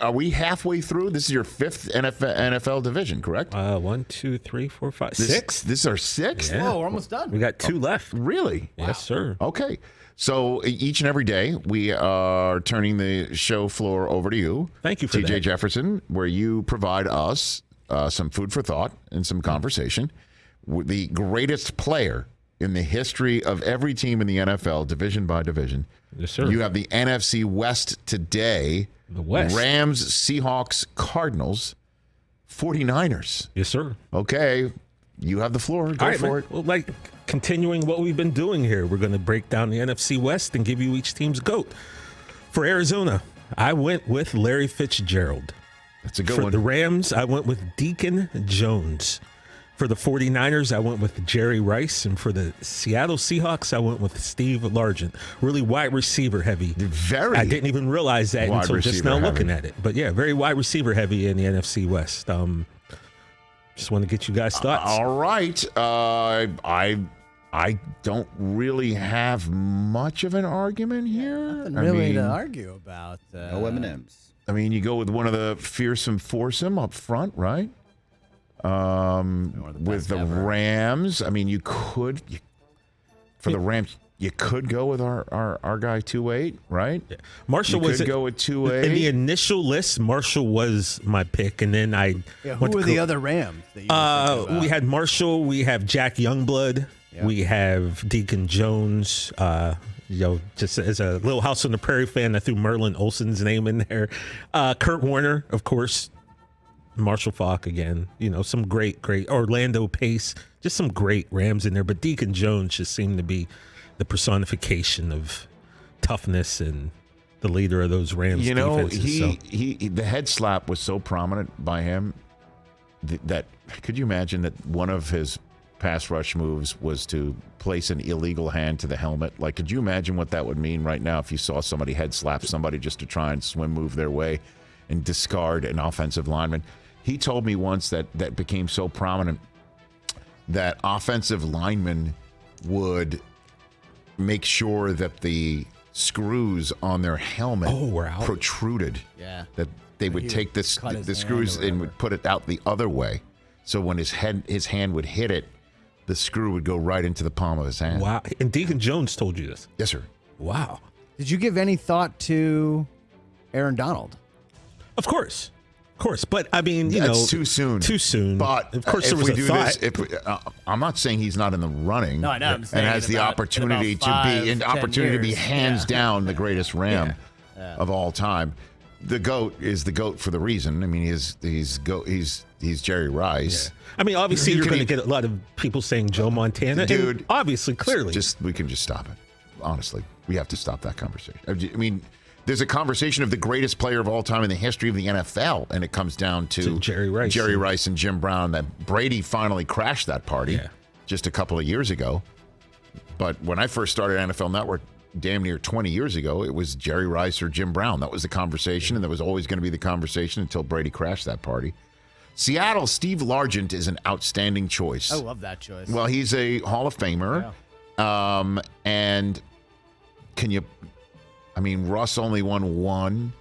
are we halfway through? This is your fifth NFL division, correct? 1, 2, 3, 4, 5, 6. This is our sixth? Yeah. Whoa, we're almost done. We got 2 left. Really? Wow. Yes, sir. Okay. So each and every day, we are turning the show floor over to you. Thank you for TJ that. Jefferson, where you provide us some food for thought and some conversation. The greatest player in the history of every team in the NFL, division by division. Yes, sir. You have the NFC West today. The West. Rams, Seahawks, Cardinals, 49ers. Yes, sir. Okay. You have the floor. Go All right, for man. it. Well, continuing what we've been doing here, we're going to break down the NFC West and give you each team's GOAT. For Arizona, I went with Larry Fitzgerald. That's a good For one. the Rams, I went with Deacon Jones. For the 49ers, I went with Jerry Rice. And for the Seattle Seahawks, I went with Steve Largent. Really wide receiver heavy. Very. I didn't even realize that wide until just now receiver looking heavy. at it. But yeah, very wide receiver heavy in the NFC West. Just want to get you guys' thoughts. All right. I don't really have much of an argument here. Nothing really to argue about. No M&Ms. I mean, you go with one of the fearsome foursome up front, right? With the Rams. I mean, you could for the Rams. You could go with our guy 2-8, right? Yeah. Marshall you was could go with 2-8. in the initial list. Marshall was my pick, and then I. Who were the other Rams? That you were thinking about? We had Marshall. We have Jack Youngblood. Yeah. We have Deacon Jones. Just as a little House on the Prairie fan, I threw Merlin Olsen's name in there. Kurt Warner, of course. Marshall Faulk again. Some great Orlando Pace. Just some great Rams in there. But Deacon Jones just seemed to be the personification of toughness and the leader of those Rams defenses. He the head slap was so prominent by him that could you imagine that one of his pass rush moves was to place an illegal hand to the helmet? Like, could you imagine what that would mean right now if you saw somebody head slap somebody just to try and swim move their way and discard an offensive lineman? He told me once that became so prominent that offensive linemen would make sure that the screws on their helmet were out. protruded. Yeah. That they would take the screws and would put it out the other way. So when his hand would hit it, the screw would go right into the palm of his hand. Wow. And Deacon Jones told you this. Yes, sir. Wow. Did you give any thought to Aaron Donald? Of course. But I mean, That's too soon. Too soon. But of course, if there was we a do thought. this, I'm not saying he's not in the running. No, I know. I'm saying and has the opportunity to be hands down the greatest Ram of all time. The GOAT is the GOAT for the reason. I mean, he's Jerry Rice. Yeah. I mean, obviously, you're going to get a lot of people saying Joe Montana. Dude, and obviously, clearly. We can just stop it. Honestly, we have to stop that conversation. I mean, there's a conversation of the greatest player of all time in the history of the NFL, and it comes down to Jerry Rice and Jim Brown. That Brady finally crashed that party just a couple of years ago. But when I first started NFL Network, damn near 20 years ago, it was Jerry Rice or Jim Brown. That was the conversation, and that was always going to be the conversation until Brady crashed that party. Seattle, Steve Largent is an outstanding choice. I love that choice. Well, he's a Hall of Famer. Yeah. And Russ only won one.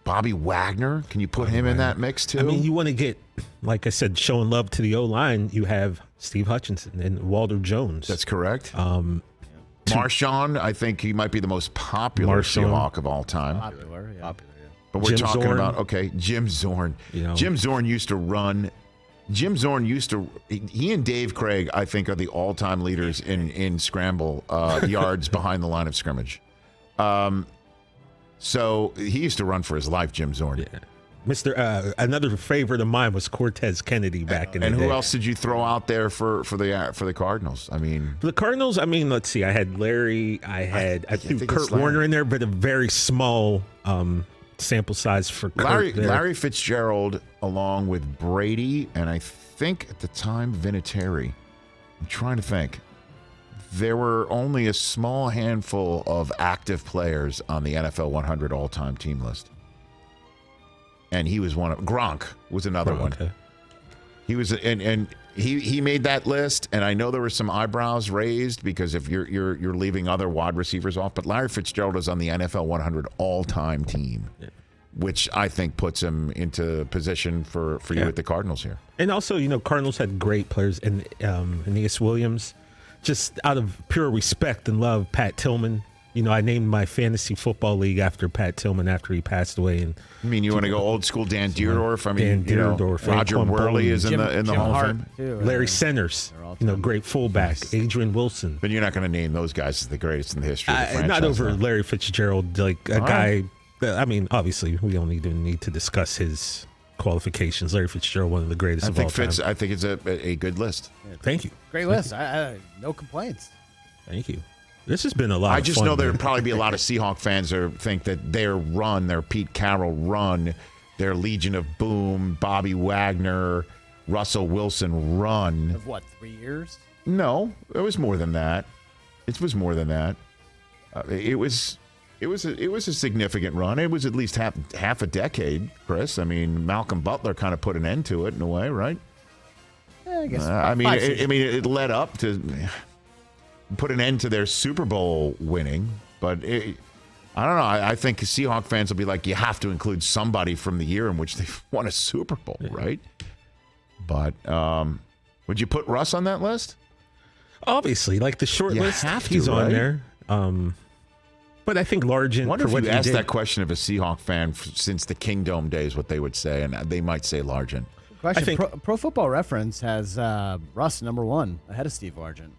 Bobby Wagner, can you put him in that mix too? I mean, you want to get, like I said, showing love to the O-line. You have Steve Hutchinson and Walter Jones. That's correct. Marshawn, I think he might be the most popular Seahawk of all time. Popular, yeah. But we're talking about, Jim Zorn. Jim Zorn used to run. He and Dave Craig, I think, are the all-time leaders in scramble yards behind the line of scrimmage. So he used to run for his life, Jim Zorn. Yeah. Another favorite of mine was Cortez Kennedy back in the day. And who else did you throw out there for the Cardinals? I mean, for the Cardinals, let's see. I had Larry. I threw Kurt Warner in there, but a very small sample size for Kurt. Larry Fitzgerald, along with Brady, and I think at the time Vinatieri. I'm trying to think. There were only a small handful of active players on the NFL 100 all-time team list. And he was one of Gronk was another one. Okay. He was and he made that list, and I know there were some eyebrows raised because if you're leaving other wide receivers off, but Larry Fitzgerald is on the NFL 100 all-time team. Yeah. which I think puts him into position for you at the Cardinals here. And also, Cardinals had great players in Aeneas Williams. Just out of pure respect and love, Pat Tillman. I named my fantasy football league after Pat Tillman after he passed away. And I mean, you want to go old school Dan Dierdorf? I mean, Dan Dierdorf, Roger Worley is in the Hall of Fame. Too, Larry Centers, great fullback. Adrian Wilson. But you're not going to name those guys as the greatest in the history of the franchise. Not over Larry Fitzgerald, like a guy. I mean, obviously, we don't even need to discuss his qualifications. Larry Fitzgerald, one of the greatest of all time. I think it's a good list. Thank you. Great list. I no complaints. Thank you. This has been a lot of fun. I just know there'll probably be a lot of Seahawk fans who think that their Pete Carroll run, their Legion of Boom, Bobby Wagner, Russell Wilson run. Of what, 3 years? No, it was more than that. It was more than that. It was a significant run. It was at least half a decade, Chris. I mean, Malcolm Butler kind of put an end to it in a way, right? Yeah, I guess. It led up to put an end to their Super Bowl winning, but I don't know. I think Seahawk fans will be like, you have to include somebody from the year in which they won a Super Bowl, right? But would you put Russ on that list? Obviously, like the short list, he's on there. But I think Largent. I wonder if you asked that question of a Seahawk fan since the Kingdome days, what they would say, and they might say Largent. Question: Pro Football Reference has Russ number 1 ahead of Steve Largent.